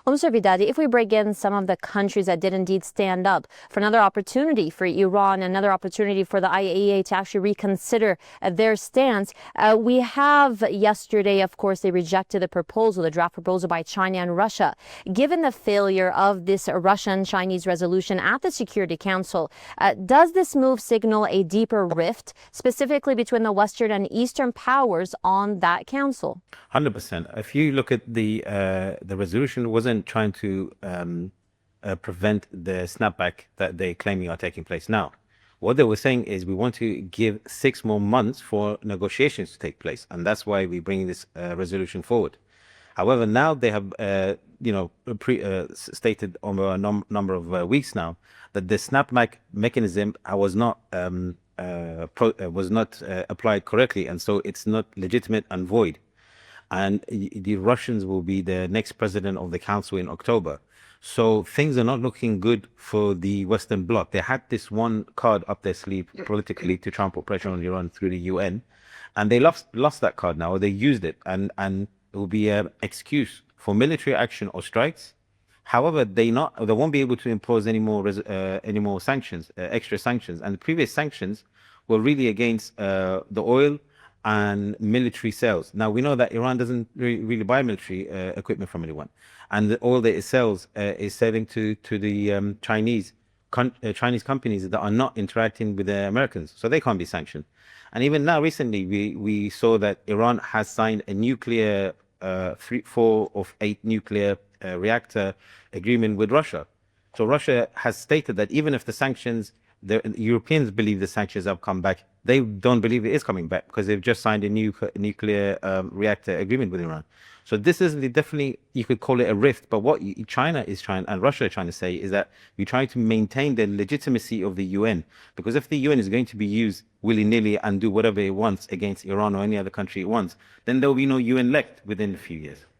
Mr. Vidadi, if we break in some of the countries that did indeed stand up for another opportunity for Iran, another opportunity for the IAEA to actually reconsider their stance, we have yesterday, of course, they rejected the proposal, the draft proposal by China and Russia. Given the failure of this Russian-Chinese resolution at the Security Council, does this move signal a deeper rift, specifically between the Western and Eastern powers on that council? 100%. If you look at the resolution, wasn't trying to prevent the snapback that they claiming are taking place now. What they were saying is we want to give 6 more months for negotiations to take place, and that's why we're bringing this resolution forward. However, now they have, stated over a number of weeks now that the snapback mechanism was not applied correctly, and so it's not legitimate and void. And the Russians will be the next president of the council in October. So things are not looking good for the Western Bloc. They had this one card up their sleeve politically to try and put pressure on Iran through the UN, and they lost that card now. They used it, and it will be an excuse for military action or strikes. However, they won't be able to impose any more sanctions, extra sanctions. And the previous sanctions were really against the oil and military sales. Now, we know that Iran doesn't really buy military equipment from anyone, and the oil that it sells is selling to the Chinese companies that are not interacting with the Americans, so they can't be sanctioned. And even now, recently, we saw that Iran has signed a nuclear 4 of 8 nuclear reactor agreement with Russia. So Russia has stated that even if the sanctions, the Europeans believe the sanctions have come back, they don't believe it is coming back because they've just signed a nuclear reactor agreement with Iran. So this is definitely, you could call it a rift, but what China is trying and Russia are trying to say is that we're trying to maintain the legitimacy of the UN, because if the UN is going to be used willy-nilly and do whatever it wants against Iran or any other country it wants, then there will be no UN left within a few years.